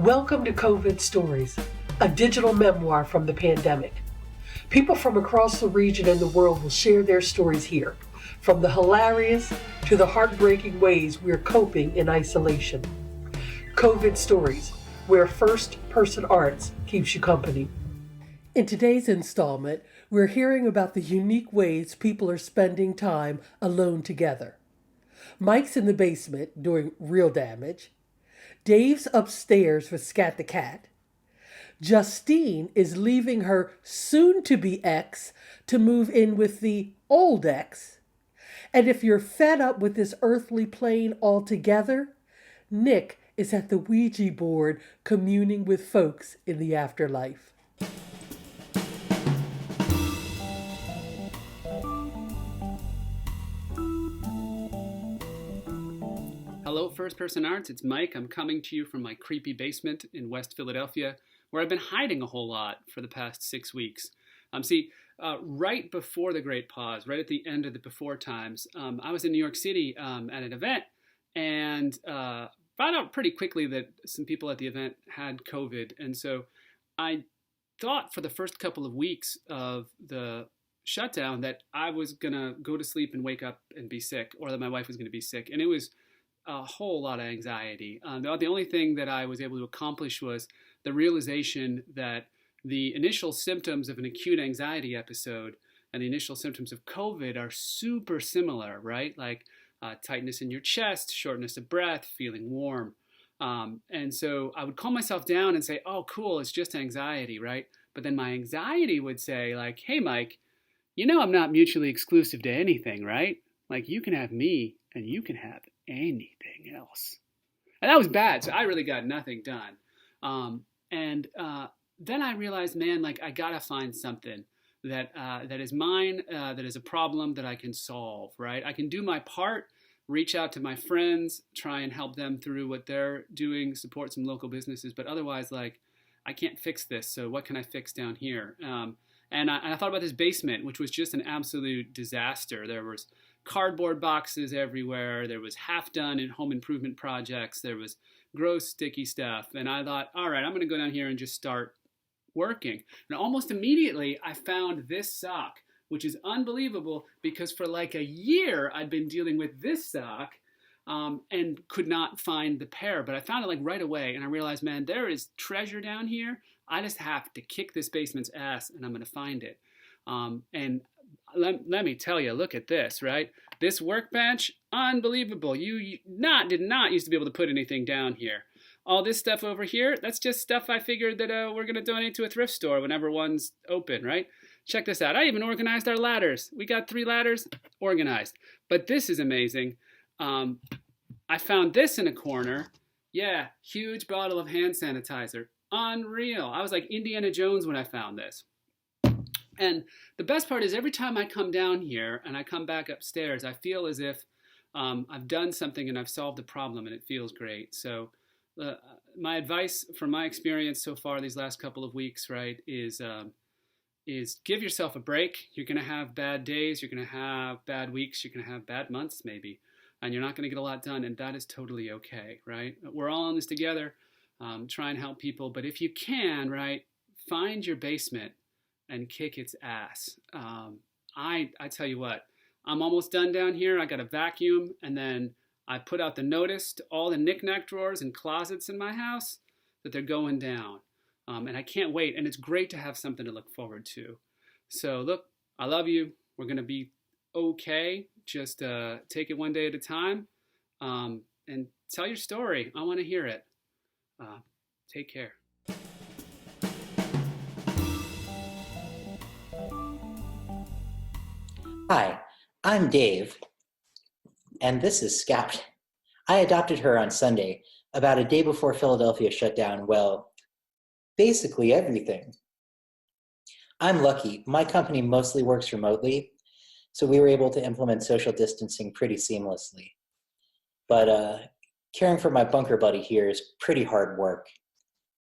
Welcome to COVID Stories, a digital memoir from the pandemic. People from across the region and the world will share their stories here, from the hilarious to the heartbreaking ways we're coping in isolation. COVID Stories, where first-person arts keeps you company. In today's installment, we're hearing about the unique ways people are spending time alone together. Mike's in the basement doing real damage. Dave's upstairs with Scat the Cat. Justine is leaving her soon-to-be ex to move in with the old ex. And if you're fed up with this earthly plane altogether, Nick is at the Ouija board communing with folks in the afterlife. Hello, First Person Arts. It's Mike. I'm coming to you from my creepy basement in West Philadelphia, where I've been hiding a whole lot for the past 6 weeks. Right before the Great Pause, right at the end of the before times, I was in New York City at an event and found out pretty quickly that some people at the event had COVID. And so I thought for the first couple of weeks of the shutdown that I was going to go to sleep and wake up and be sick, or that my wife was going to be sick. And it was a whole lot of anxiety. The only thing that I was able to accomplish was the realization that the initial symptoms of an acute anxiety episode and the initial symptoms of COVID are super similar, right? Like tightness in your chest, shortness of breath, feeling warm. And so I would calm myself down and say, oh, cool, it's just anxiety, right? But then my anxiety would say, like, hey, Mike, you know I'm not mutually exclusive to anything, right? Like, you can have me and you can have anything else. And that was bad. So I really got nothing done. Then I realized, man, like I gotta find something that is mine, that is a problem that I can solve, right? I can do my part, reach out to my friends, try and help them through what they're doing, support some local businesses. But otherwise, like, I can't fix this. So what can I fix down here? And I thought about this basement, which was just an absolute disaster. There was cardboard boxes everywhere. There was half-done in home improvement projects. There was gross, sticky stuff. And I thought, all right, I'm going to go down here and just start working. And almost immediately, I found this sock, which is unbelievable because for like a year, I'd been dealing with this sock and could not find the pair. But I found it like right away. And I realized, man, there is treasure down here. I just have to kick this basement's ass and I'm going to find it. And let me tell you, look at this, right? This workbench, unbelievable. You did not used to be able to put anything down here. All this stuff over here, that's just stuff I figured that we're going to donate to a thrift store whenever one's open, right? Check this out. I even organized our ladders. We got 3 ladders organized. But this is amazing. I found this in a corner. Yeah, huge bottle of hand sanitizer. Unreal. I was like Indiana Jones when I found this. And the best part is every time I come down here and I come back upstairs, I feel as if I've done something and I've solved the problem and it feels great. So my advice from my experience so far these last couple of weeks, right, is give yourself a break. You're going to have bad days. You're going to have bad weeks. You're going to have bad months maybe. And you're not going to get a lot done. And that is totally okay, right? We're all in this together. Try and help people. But if you can, right, find your basement and kick its ass. I tell you what, I'm almost done down here. I got a vacuum, and then I put out the notice to all the knickknack drawers and closets in my house that they're going down. And I can't wait. And it's great to have something to look forward to. So look, I love you. We're going to be okay. Just take it one day at a time and tell your story. I want to hear it. Take care. Hi, I'm Dave, and this is Scout. I adopted her on Sunday, about a day before Philadelphia shut down, well, basically everything. I'm lucky. My company mostly works remotely, so we were able to implement social distancing pretty seamlessly. But caring for my bunker buddy here is pretty hard work.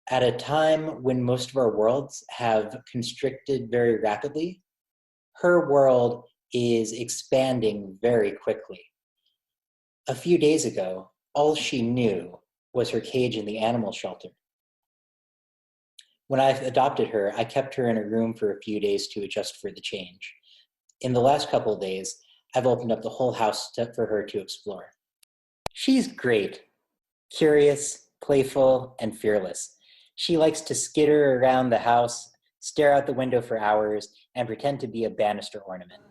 At a time when most of our worlds have constricted very rapidly, her world is expanding very quickly. A few days ago, all she knew was her cage in the animal shelter. When I adopted her, I kept her in a room for a few days to adjust for the change. In the last couple of days, I've opened up the whole house for her to explore. She's great, curious, playful, and fearless. She likes to skitter around the house, stare out the window for hours, and pretend to be a banister ornament.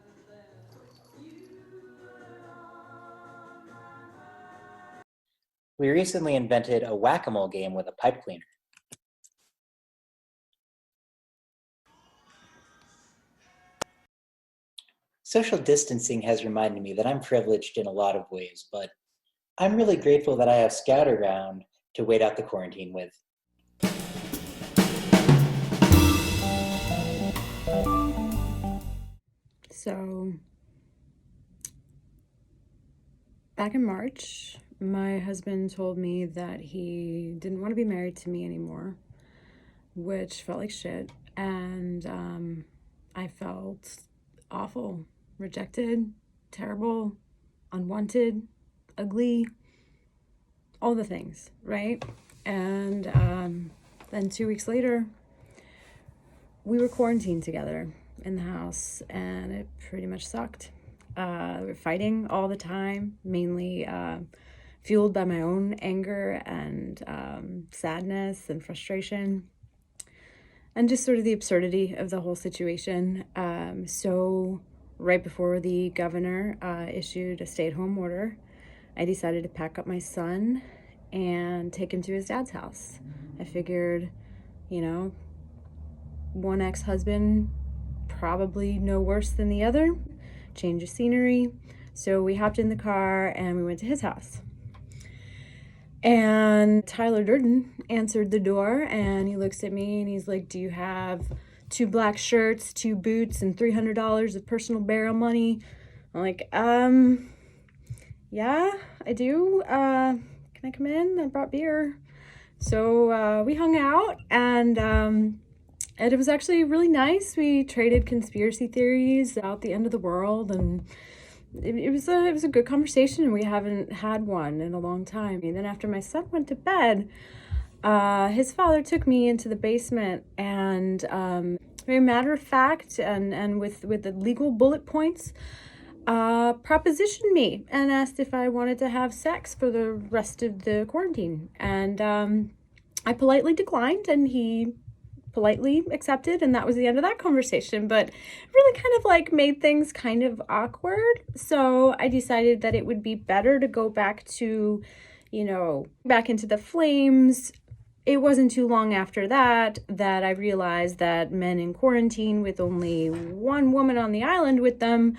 We recently invented a whack-a-mole game with a pipe cleaner. Social distancing has reminded me that I'm privileged in a lot of ways, but I'm really grateful that I have Scout around to wait out the quarantine with. So, back in March, my husband told me that he didn't want to be married to me anymore, which felt like shit. And I felt awful, rejected, terrible, unwanted, ugly, all the things, right? And then 2 weeks later, we were quarantined together in the house, and it pretty much sucked. We were fighting all the time, mainly fueled by my own anger and sadness and frustration, and just sort of the absurdity of the whole situation. So right before the governor issued a stay-at-home order, I decided to pack up my son and take him to his dad's house. I figured, one ex-husband, probably no worse than the other, change of scenery. So we hopped in the car and we went to his house. And Tyler Durden answered the door, and he looks at me and he's like, "Do you have 2 black shirts, 2 boots, and $300 of personal burial money?" I'm like, yeah, I do. Can I come in? I brought beer. So we hung out, and it was actually really nice. We traded conspiracy theories about the end of the world, and it was a good conversation, and we haven't had one in a long time. And then after my son went to bed, his father took me into the basement and very matter of fact and with the legal bullet points, propositioned me and asked if I wanted to have sex for the rest of the quarantine. And I politely declined, and he politely accepted, and that was the end of that conversation. But it really kind of like made things kind of awkward. So I decided that it would be better to go back to, back into the flames. It wasn't too long after that I realized that men in quarantine with only one woman on the island with them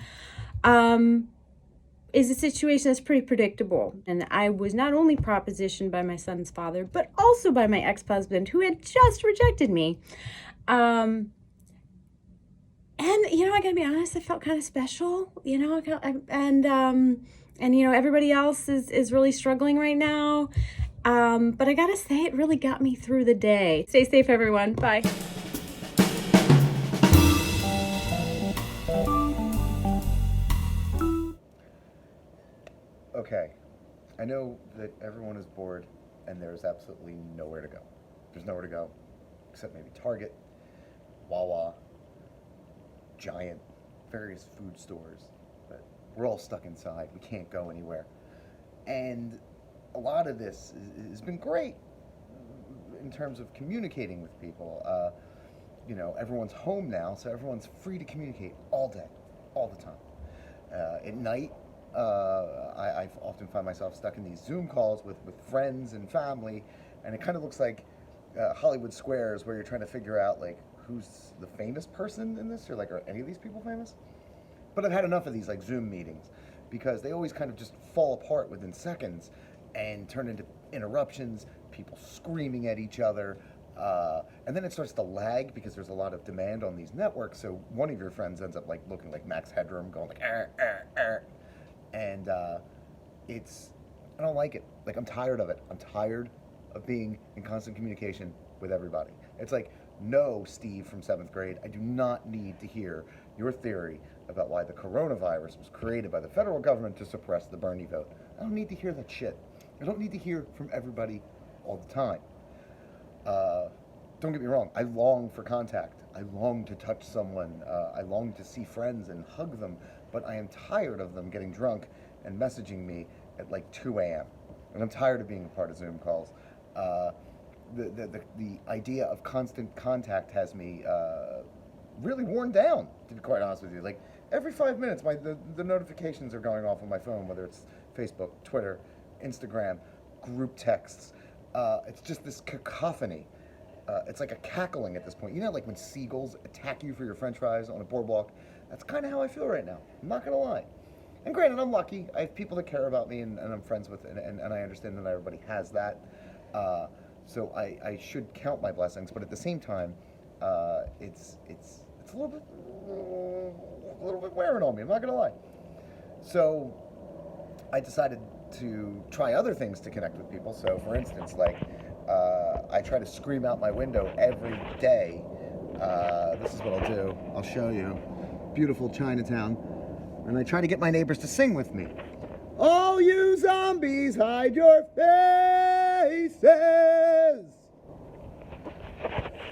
is a situation that's pretty predictable. And I was not only propositioned by my son's father, but also by my ex-husband, who had just rejected me. And, I gotta be honest, I felt kind of special, and everybody else is really struggling right now. But I gotta say, it really got me through the day. Stay safe, everyone. Bye. Okay, I know that everyone is bored and there's absolutely nowhere to go. There's nowhere to go except maybe Target, Wawa, Giant, various food stores. But we're all stuck inside. We can't go anywhere. And a lot of this has been great in terms of communicating with people. Everyone's home now, so everyone's free to communicate all day, all the time. At night, I often find myself stuck in these Zoom calls with friends and family, and it kind of looks like Hollywood Squares, where you're trying to figure out like who's the famous person in this, or like, are any of these people famous? But I've had enough of these like Zoom meetings, because they always kind of just fall apart within seconds and turn into interruptions, people screaming at each other, and then it starts to lag because there's a lot of demand on these networks. So one of your friends ends up like looking like Max Headroom, going like and I don't like it. Like, I'm tired of it. I'm tired of being in constant communication with everybody. It's like, no, Steve from 7th grade, I do not need to hear your theory about why the coronavirus was created by the federal government to suppress the Bernie vote. I don't need to hear that shit. I don't need to hear from everybody all the time. don't get me wrong, I long for contact. I long to touch someone. I long to see friends and hug them, but I am tired of them getting drunk and messaging me at like 2 a.m. And I'm tired of being a part of Zoom calls. The idea of constant contact has me really worn down, to be quite honest with you. Like every 5 minutes, the notifications are going off on my phone, whether it's Facebook, Twitter, Instagram, group texts. It's just this cacophony. It's like a cackling at this point. You know, like when seagulls attack you for your french fries on a boardwalk? That's kind of how I feel right now. I'm not going to lie. And granted, I'm lucky. I have people that care about me and I'm friends with, and I understand that not everybody has that. So I should count my blessings, but at the same time, it's a little bit wearing on me. I'm not going to lie. So I decided to try other things to connect with people. So for instance, like I try to scream out my window every day. This is what I'll do. I'll show you. Beautiful Chinatown. And I try to get my neighbors to sing with me. All you zombies, hide your faces.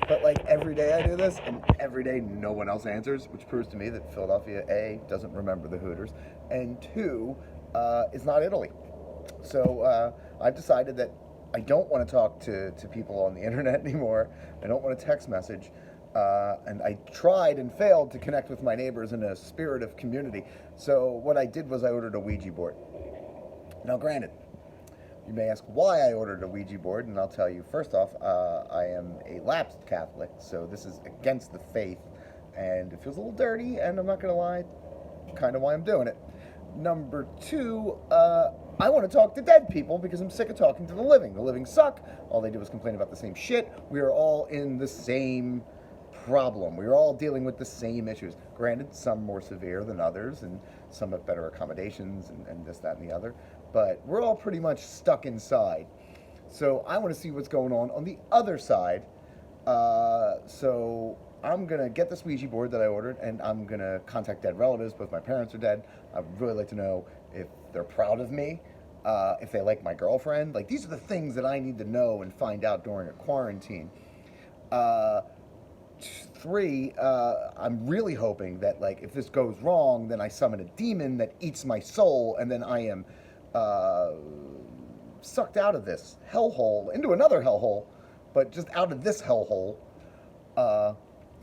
But like every day I do this, and every day no one else answers, which proves to me that Philadelphia, A, doesn't remember the Hooters, and 2, is not Italy. So I've decided that I don't want to talk to people on the internet anymore. I don't want to text message. And I tried and failed to connect with my neighbors in a spirit of community. So what I did was I ordered a Ouija board. Now granted, you may ask why I ordered a Ouija board, and I'll tell you. First off, I am a lapsed Catholic, so this is against the faith, and it feels a little dirty, and I'm not going to lie, kind of why I'm doing it. Number 2, I want to talk to dead people because I'm sick of talking to the living. The living suck. All they do is complain about the same shit. We are all in the same problem. We're all dealing with the same issues. Granted, some more severe than others, and some have better accommodations and this, that, and the other. But we're all pretty much stuck inside. So I want to see what's going on the other side. So I'm going to get this Ouija board that I ordered, and I'm going to contact dead relatives. Both my parents are dead. I'd really like to know if they're proud of me, if they like my girlfriend. Like, these are the things that I need to know and find out during a quarantine. 3, I'm really hoping that, like, if this goes wrong, then I summon a demon that eats my soul, and then I am sucked out of this hellhole into another hellhole, but just out of this hellhole.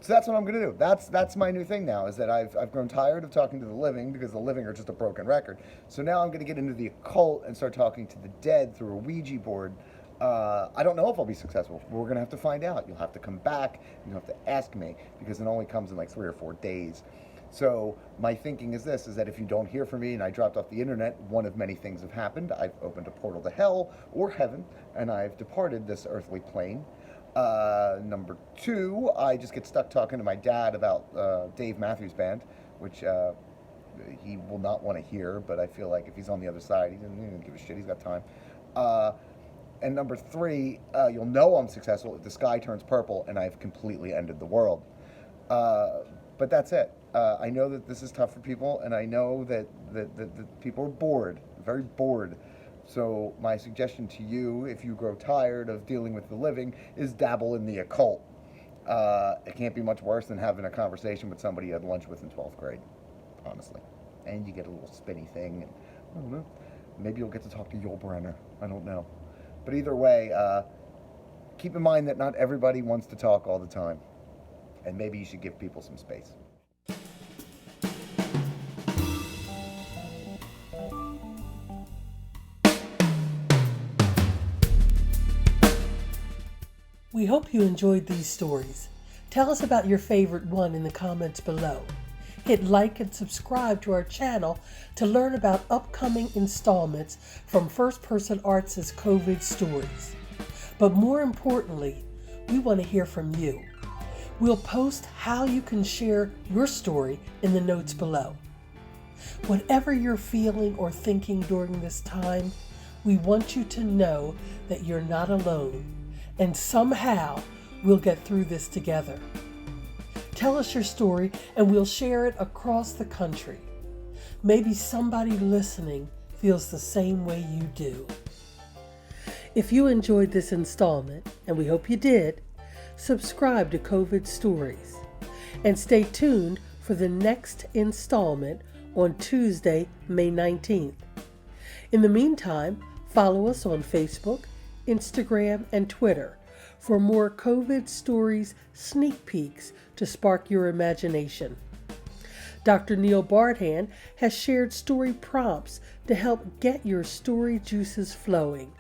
So that's what I'm going to do. That's my new thing now, is that I've grown tired of talking to the living, because the living are just a broken record. So now I'm going to get into the occult and start talking to the dead through a Ouija board. I don't know if I'll be successful. We're going to have to find out. You'll have to come back. You'll have to ask me, because it only comes in like 3 or 4 days. So my thinking is this, is that if you don't hear from me and I dropped off the internet, one of many things have happened. I've opened a portal to hell or heaven, and I've departed this earthly plane. Number 2, I just get stuck talking to my dad about Dave Matthews Band, which he will not want to hear, but I feel like if he's on the other side, he doesn't give a shit. He's got time. And number 3, you'll know I'm successful if the sky turns purple and I've completely ended the world. But that's it. I know that this is tough for people, and I know that people are bored, very bored. So my suggestion to you, if you grow tired of dealing with the living, is dabble in the occult. It can't be much worse than having a conversation with somebody you had lunch with in 12th grade, honestly. And you get a little spinny thing, and I don't know, maybe you'll get to talk to Yul Brynner. I don't know. But either way, keep in mind that not everybody wants to talk all the time. And maybe you should give people some space. We hope you enjoyed these stories. Tell us about your favorite one in the comments below. Hit like and subscribe to our channel to learn about upcoming installments from First Person Arts' COVID stories. But more importantly, we want to hear from you. We'll post how you can share your story in the notes below. Whatever you're feeling or thinking during this time, we want you to know that you're not alone, and somehow we'll get through this together. Tell us your story and we'll share it across the country. Maybe somebody listening feels the same way you do. If you enjoyed this installment, and we hope you did, subscribe to COVID Stories, and stay tuned for the next installment on Tuesday, May 19th. In the meantime, follow us on Facebook, Instagram, and Twitter for more COVID Stories sneak peeks to spark your imagination. Dr. Neil Bardhan has shared story prompts to help get your story juices flowing.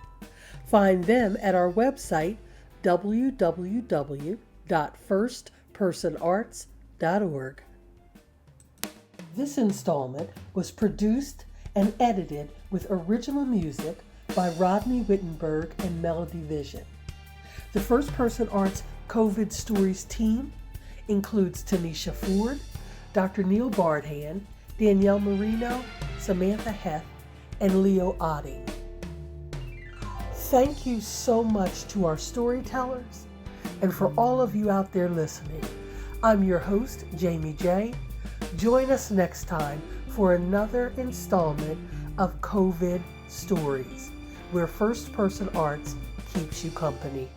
Find them at our website, www.firstpersonarts.org. This installment was produced and edited with original music by Rodney Wittenberg and Melody Vision. The First Person Arts COVID Stories team includes Tanisha Ford, Dr. Neil Bardhan, Danielle Marino, Samantha Heth, and Leo Oddie. Thank you so much to our storytellers and for all of you out there listening. I'm your host, Jamie J. Join us next time for another installment of COVID Stories, where First Person Arts keeps you company.